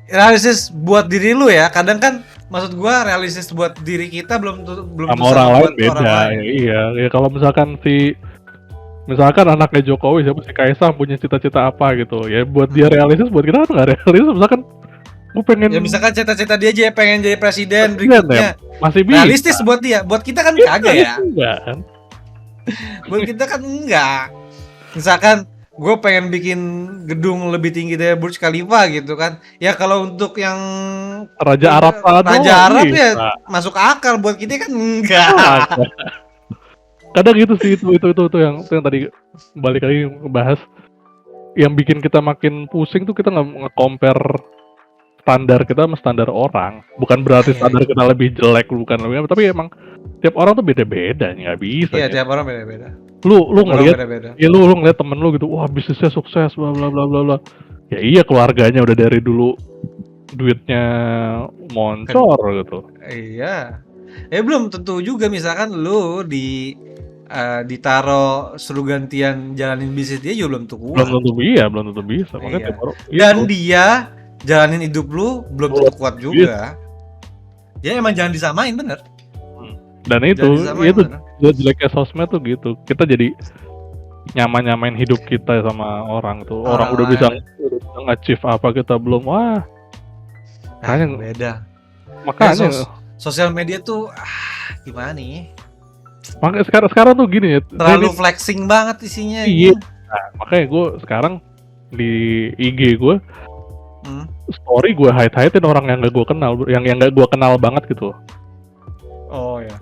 realistis buat diri lu ya. Kadang kan maksud gue realistis buat diri kita belum sama orang lain beda. Iya, ya kalau misalkan anaknya Jokowi siapa si Kaisang punya cita-cita apa gitu ya buat dia realistis, buat kita kan nggak realistis. Misalkan gue pengen ya misalkan cita-cita dia aja pengen jadi presiden berikutnya ya, masih bisa realistis buat dia, buat kita kan kagak ya. Enggak kan? Buat kita kan enggak. Misalkan gue pengen bikin gedung lebih tinggi dari Burj Khalifa gitu kan ya, kalau untuk yang Raja Arab ya masuk akal, buat kita kan enggak. Kadang gitu sih itu yang tadi balik lagi ngebahas yang bikin kita makin pusing tuh, kita nge-compare standar kita sama standar orang. Bukan berarti standar kita lebih jelek, bukan lebih, tapi emang tiap orang tuh beda-beda, nggak bisa. Iya, tiap orang beda-beda. Lu ngelihat, ya lu ngeliat temen lu gitu, wah bisnisnya sukses, bla bla bla bla bla. Ya iya, keluarganya udah dari dulu duitnya moncor gitu. Iya. Belum tentu juga, misalkan lu ditaro suruh gantian jalanin bisnis dia juga belum tentu kuat. Belum tentu bisa. Makanya dan dia jalanin hidup lu belum tentu kuat juga. Ya emang jangan disamain, bener. Dan itu jeleknya sosmed tuh gitu. Kita jadi nyamain hidup kita sama orang tuh. Orang udah bisa nge-achieve apa, kita belum. Wah. Beda. Makanya sosial media tuh gimana nih? Makanya sekarang tuh gini ya, terlalu flexing banget isinya. Iya. Nah, makanya gue sekarang di IG gue story gue hide-hidein orang yang gak gue kenal, yang gak gue kenal banget gitu. Oh ya.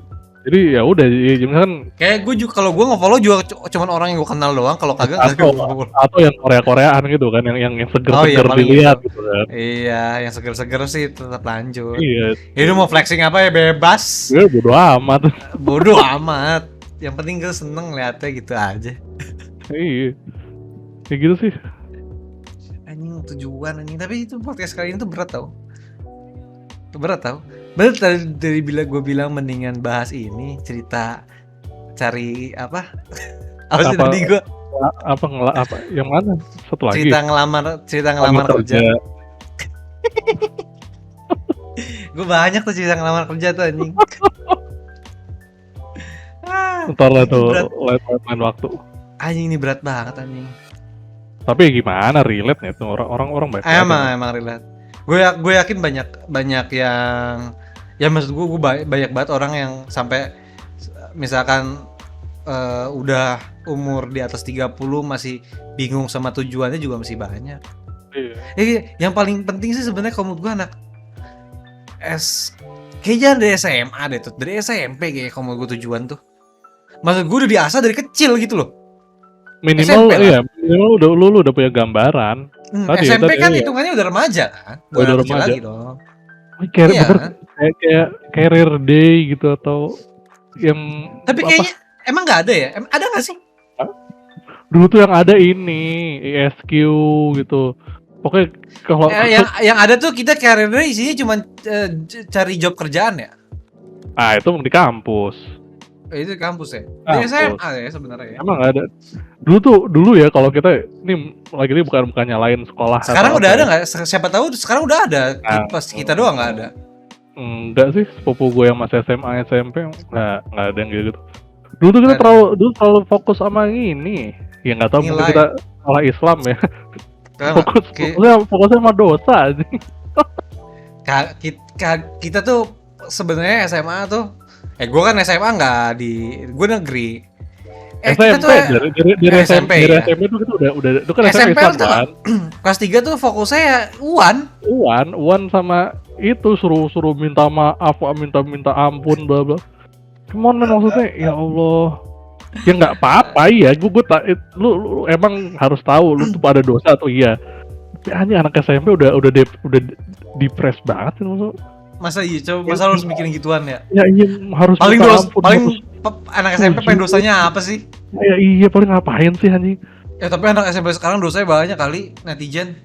Jadi ya udah, misalkan kayak gue juga kalau gue nge-follow juga cuman orang yang gue kenal doang, kalau kagak atau yang Koreaan gitu kan, yang seger-seger dilihat gitu kan. Iya, yang seger-seger sih tetap lanjut. Iya. Ini mau flexing apa ya bebas. Ya bodo amat. Yang penting gue seneng liatnya gitu aja. Iya. Kayak gitu sih. Anjing tujuan anjing, tapi itu podcast kali ini tuh berat tau. Bener dari gue bilang mendingan bahas ini, cerita cari apa? Apa sih tadi gue? Apa yang mana? Satu lagi. Cerita ngelamar kerja. Gue banyak tuh cerita ngelamar kerja tuh anjing. Ntar lah tuh lain waktu. Anjing ini berat banget anjing. Tapi gimana relate nya tuh orang baik. Emang relate. Gue yakin banyak yang, ya maksud gue banyak banget orang yang sampai misalkan udah umur di atas 30 masih bingung sama tujuannya juga masih banyak. Iya. Yang paling penting sih sebenarnya kalau menurut gue anak kayaknya dari SMA deh tuh, dari SMP kayak kalau menurut gue tujuan tuh. Maksud gue udah diasah dari kecil gitu loh. Minimal lu udah punya gambaran. SMP kan hitungannya udah remaja kan? Udah remaja lagi dong. Kayak career day gitu atau yang. Tapi kayaknya emang nggak ada ya? Ada nggak sih? Dulu tuh yang ada ini ESQ gitu. Pokoknya kalau yang ada tuh kita karirnya isinya cuma cari job kerjaan ya. itu di kampus. Itu kampus ya. Di Kampus. SMA ya sebenarnya ya. Emang ada. Dulu ya kalau kita ini lagi bukan nyalain sekolah. Sekarang atau udah apa ada ya. nggak? Siapa tahu sekarang udah ada. Pas kita doang nggak ada. Enggak sih, sepupu gue yang masih SMA SMP nggak ada yang gitu. Dulu tuh kita Nggak ada. terlalu fokus sama ini. Ya nggak tahu mungkin Nilai. kita salah Islam ya. Fokusnya sama dosa aja. Kita tuh sebenarnya SMA tuh, gue kan SMA nggak gue negeri. Kita SMP tuh dari SMP dari ya. SMP tuh kita udah itu kan SMP Islam tuh kan. kelas 3 tuh fokusnya ya Uan sama itu suruh minta maaf, minta ampun, bla bla. Cuman maksudnya ya Allah, ya nggak apa-apa ya. Lu emang harus tahu lu tuh pada dosa atau iya. Tapi anak SMP udah depres banget maksud. Masa iya, coba masa lu harus mikirin gituan ya? Ya iya harus Paling minta anak SMP pengen dosanya apa sih? Ya iya paling ngapain sih anjing? Ya tapi anak SMP sekarang dosanya banyak kali netizen.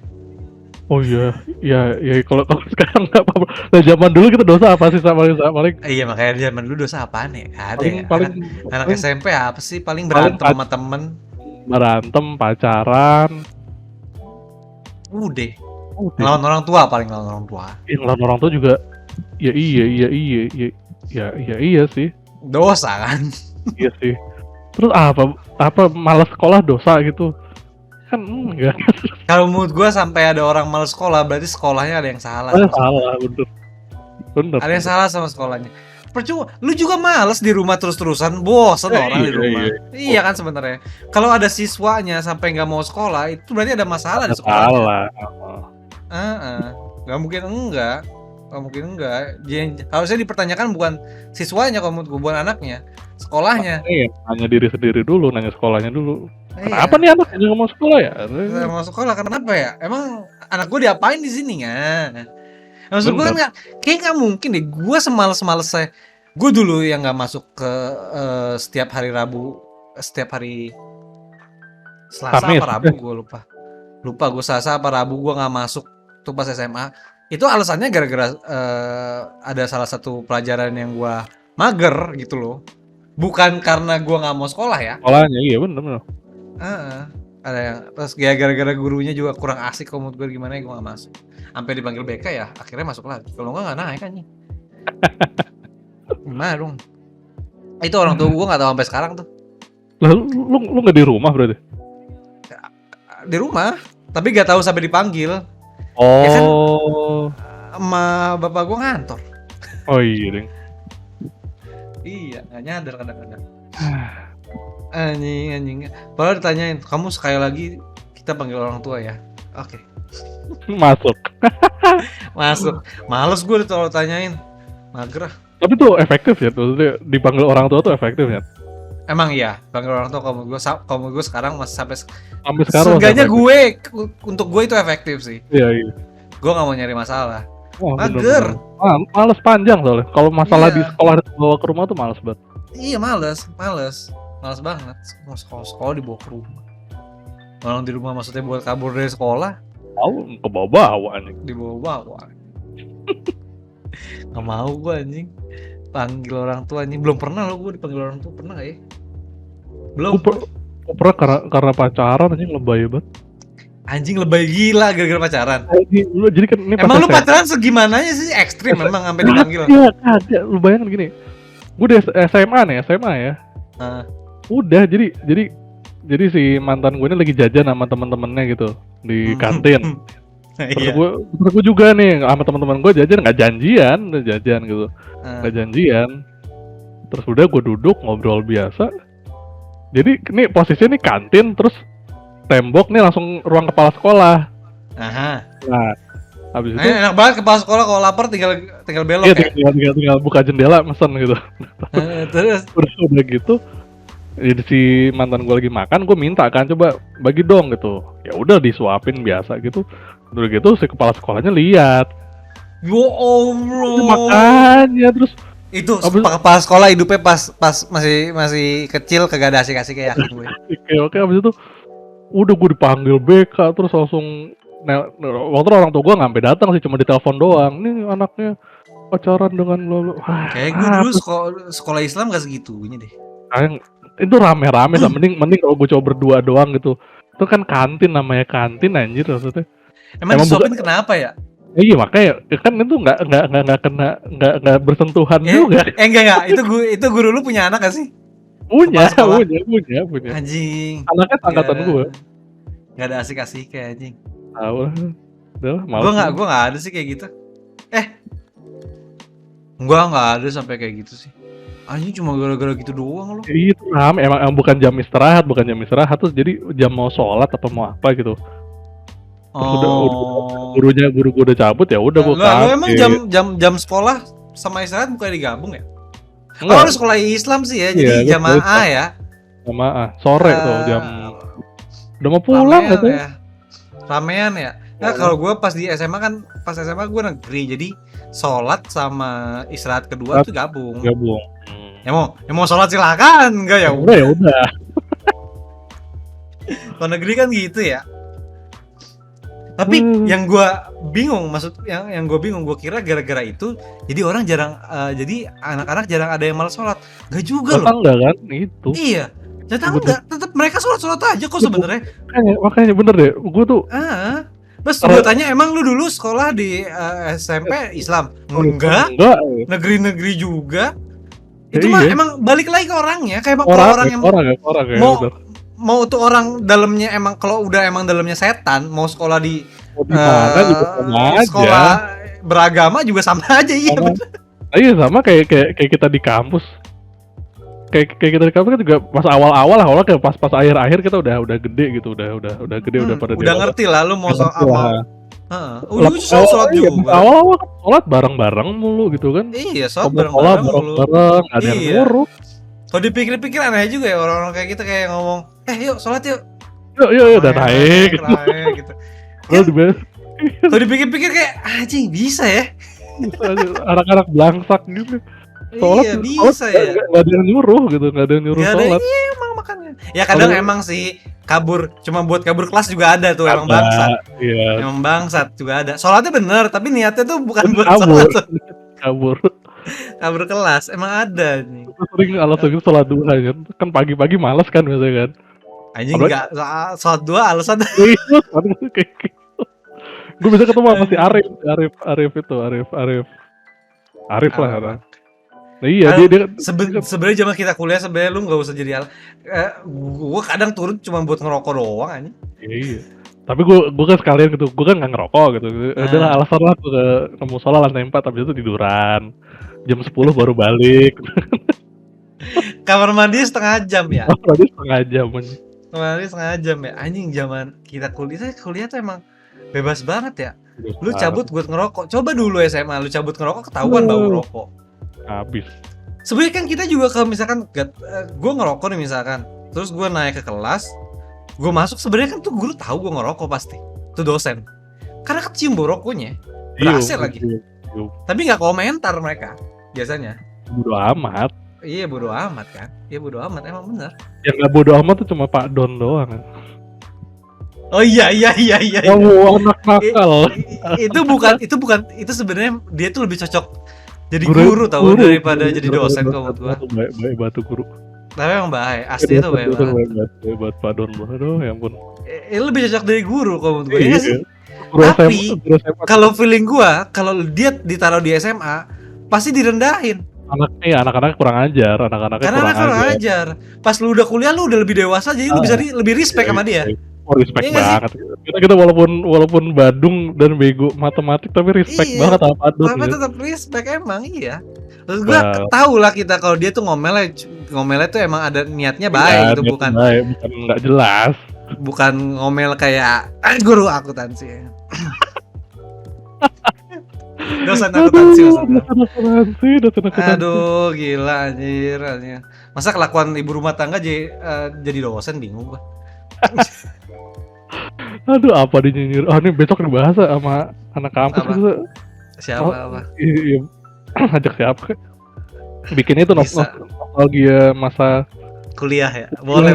Oh iya, ya kalau sekarang nggak apa-apa. Nah zaman dulu kita dosa apa sih paling? Iya makanya zaman dulu dosa apaan ya? Gak ada ya. Anak SMP apa sih? Paling berantem sama temen. Berantem, pacaran. Udah. Lawan orang tua paling lawan orang tua. Yang lawan orang tua juga. Ya iya sih. Dosa kan? Iya sih. Terus apa malas sekolah dosa gitu? Kan enggak. Kalau menurut gue sampai ada orang malas sekolah berarti sekolahnya ada yang salah. Salah, bener. Ada yang salah sama sekolahnya. Percuma, lu juga males di rumah terus-terusan, bosan orang di rumah. Iya kan sebenarnya. Kalau ada siswanya sampai nggak mau sekolah, itu berarti ada masalah di sekolah. Salah. Nggak mungkin enggak. Harusnya dipertanyakan bukan siswanya kalau menurut gue, bukan anaknya, sekolahnya. Iya, nanya diri sendiri dulu, nanya sekolahnya dulu. Iya. Kenapa nih anak nggak mau sekolah ya? Nggak mau sekolah kenapa ya? Emang anak gue diapain di sini kan? Maksud gue kan kayak nggak mungkin deh. Gue semales saya. Gue dulu yang nggak masuk ke setiap hari Rabu, setiap hari Selasa Kamis. apa Rabu gue lupa gue Selasa apa Rabu gue nggak masuk tuh pas SMA. Itu alasannya gara-gara ada salah satu pelajaran yang gue mager gitu loh. Bukan karena gue nggak mau sekolah ya. Sekolahnya iya bener. Ada yang terus gara-gara gurunya juga kurang asik kalau menurut gue gimana ya gue nggak masuk. Sampai dipanggil BK ya akhirnya masuk lagi. Kalau nggak naik kan nih. Gimana dong? Itu orang tua gue nggak tahu sampai sekarang tuh. Lalu lu nggak di rumah berarti? Di rumah, tapi nggak tahu sampai dipanggil. Oh. Ya kan, sama bapak gue ngantor. Oh iya ding. Iya, nggak nyadar kadang-kadang. Anjing. Padahal ditanyain, kamu sekali lagi kita panggil orang tua ya? Oke. Masuk. Males gue kalau tanyain. Mager. Tapi tuh efektif ya, tuh dipanggil orang tua tuh efektif ya. Emang iya, panggil orang tua kamu gue sekarang masih sampai sekarang. Seenggaknya untuk gue itu efektif sih. Iya. Gue nggak mau nyari masalah. Wah, mager. Males panjang soalnya. Kalau masalah di sekolah dibawa ke rumah tuh males banget. Iya males banget. Mau sekolah dibawa ke rumah. Orang di rumah maksudnya buat kabur dari sekolah. Ke bawa-bawa nih. Dibawa-bawa. Nggak mau gue anjing. Panggil orang tua anjing. Belum pernah lo gue dipanggil orang tua, pernah gak ya? Belum. Gue pernah karena pacaran anjing lebay banget. Anjing lebay gila gara-gara pacaran. Jadi kan ini emang lu pacaran segimananya sih ekstrim memang sampai dipanggil. Iya, ada. Lu bayangin gini. Gue udah SMA ya. Udah jadi si mantan gue ini lagi jajan sama teman-temannya gitu di kantin. Terus gue juga nih sama teman-teman gue jajan nggak janjian gitu. Nggak janjian. Terus udah gue duduk ngobrol biasa. Jadi ini posisinya nih kantin terus tembok nih langsung ruang kepala sekolah. Nah, habis itu enak banget kepala sekolah kalau lapar tinggal belok. Iya, tinggal buka jendela mesen gitu. Terus udah gitu. Jadi si mantan gue lagi makan, gue minta kan coba bagi dong gitu. Ya udah disuapin biasa gitu. Udah gitu si kepala sekolahnya lihat. Yo Allah. Makanya terus itu kepala sekolah hidupnya pas masih kecil kagak ada asik-asik kayak gue. Oke, habis itu udah gue dipanggil BK terus langsung waktu itu orang tua gue nggak sampai datang sih, cuma ditelepon doang. Nih anaknya pacaran dengan lo. Kayak gue dulu sekolah Islam gak segitunya deh. Itu rame-rame, mending kalau gue coba berdua doang gitu. Itu kan kantin, namanya kantin anjir maksudnya. Emang disuapin kenapa ya? Iya makanya kan itu nggak bersentuhan juga. Enggak. Itu guru lu punya anak gak sih? Punya. Anjing. Anaknya angkatan gue. Gak ada asik-asik kayak anjing. Tahu lah. Udah lah, Gue nggak ada sih kayak gitu. Gua nggak ada sampai kayak gitu sih. Anjing cuma gara-gara gitu doang loh. Itu emang bukan jam istirahat terus jadi jam mau sholat apa mau apa gitu. Guru gue udah cabut ya udah gue kaget. Lu emang jam sekolah sama istirahat bukannya digabung ya? Lu sekolah Islam sih ya, jadi jamaah ya. Jamaah sore tuh jam udah mau pulang gitu. Ramean ya. Nah kalau gue pas di SMA gue negeri, jadi sholat sama istirahat kedua tuh gabung. Ya mau sholat silakan, enggak ya udah. Kalau negeri kan gitu ya. Tapi yang gue bingung, gue kira gara-gara itu jadi orang jarang, jadi anak-anak jarang ada yang malas sholat. Gak juga loh. Enggak kan itu. Iya. Ternyata enggak, tetap mereka sholat aja kok sebenarnya. Makanya bener deh, gue tuh. Terus gue tanya, emang lu dulu sekolah di SMP Islam? Enggak. Negeri-negeri juga. Itu mah emang balik lagi ke orangnya, kayak orang yang mau tuh orang dalamnya emang kalau udah emang dalamnya setan, mau sekolah di sekolah beragama juga sama aja iya betul. Iya sama kayak kita di kampus. Kayak kita di kampus kan juga pas awal-awal kayak pas akhir-akhir kita udah gede gitu, udah gede udah pada udah ngerti lah lu mau sama. Sholat juga. Awal-awal sholat bareng-bareng mulu gitu kan. Iya, sholat bareng-bareng. Ada yang nyuruh. Kalau dipikir-pikir aneh juga ya orang-orang kayak kita kayak ngomong, yuk sholat yuk. Yuk udah naik gitu. Kalau dipikir-pikir kayak anjing bisa ya. Anak-anak belangsak gitu. Sholat bisa ya. Gak ada yang nyuruh gitu, gak ada yang nyuruh sholat. Iya emang makanya. Ya kadang emang sih cuma buat kabur kelas juga ada tuh, emang bangsat. Iya. Emang bangsat juga ada. Sholatnya bener, tapi niatnya tuh bukan buat sholat. Kabur kelas, emang ada nih. Sering alasan sholat duha kan pagi-pagi malas kan biasanya kan. Anjing enggak sholat duha alasan. Gue bisa ketemu sama si Arif lah. Nah, iya dia sebenarnya zaman kita kuliah sebenarnya lu nggak usah jadi gue kadang turun cuma buat ngerokok doang aja. Iya. Tapi gue kan sekalian gitu, gue kan nggak ngerokok gitu. Adalah alasan lah gue ke musola lantai 4, habis itu tiduran. Jam 10 baru balik. Kamar mandi setengah jam ya? Kamar mandi setengah jam ya? Anjing zaman kita kuliah tuh emang bebas banget ya. Lu cabut buat ngerokok. Coba dulu SMA lu cabut ngerokok ketahuan bau rokok. Habis. Sebenarnya kan kita juga kalau misalkan gue ngerokok nih misalkan, terus gue naik ke kelas, gue masuk sebenarnya kan tuh guru tahu gue ngerokok pasti, tuh dosen, karena kecium bau rokoknya, berhasil lagi. Tapi nggak komentar mereka biasanya. Bodo amat. Iya bodo amat kan, iya bodo amat emang bener. Yang nggak bodo amat tuh cuma Pak Don doang. Oh iya. Oh anak nakal. Itu sebenarnya dia tuh lebih cocok jadi guru tahu daripada jadi dosen kalau menurut gua. Baik batu guru. Tapi emang bahaya, asli itu baik banget. Buat Pak Don, aduh ya ampun. Lebih cocok dari guru kalau menurut gua. Iya sih. Tapi kalau feeling gua, kalau dia ditaruh di SMA, pasti direndahin. Anak-anak kurang ajar, anak-anaknya kurang ajar. Pas lu udah kuliah lu udah lebih dewasa, jadi lu bisa lebih respect sama dia. Oh, respect banget. Kita walaupun badung dan bego matematik tapi respect banget sama Pak Don. Tapi tetap respect emang iya. Terus gue tahu lah kita kalau dia tuh ngomelnya tuh emang ada niatnya baik gitu, bukan nggak jelas. Bukan ngomel kayak guru akuntansi. Dosen akuntansi. Aduh gila anjir. Masa kelakuan ibu rumah tangga jadi dosen, bingung gua. Aduh apa dinyinyir. Oh ini besok dibahas sama anak kampus gitu. Siapa apa? Iya. Ajak siapa? Bikin itu nostalgia masa kuliah ya. Boleh.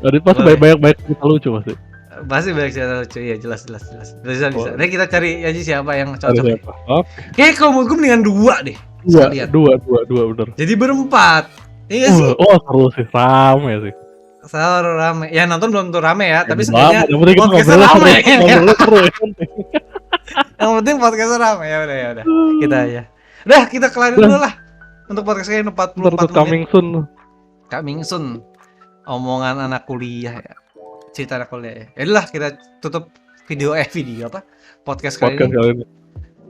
Ada pas banyak cerita lucu pasti. Pasti banyak cerita lucu, ya jelas. Bisa. Oh. Nah kita cari aja siapa yang Ada cocok. siapa? Oke. Kayak kalau menurut gue mendingan 2 deh. Sekalian. Dua bener. Jadi berempat. Iya sih. Oh seru sih, rame sih. Seru rame. Ya nonton belum tuh rame ya, tapi Rame, seenggaknya yang penting kita podcastnya rame. ngobrolnya seru ya. Yang penting podcastnya rame. Ya udah. Kita aja. Udah kita kelarin dulu lah. Untuk podcast ini 44 Ntar tuh coming menit. soon. Coming soon. Omongan anak kuliah ya. Cerita anak kuliah ya. Yaudah kita tutup video apa? Podcast kali ini. Podcast kali ini.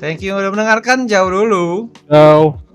Thank you udah mendengarkan. Jauh dulu. Ciao.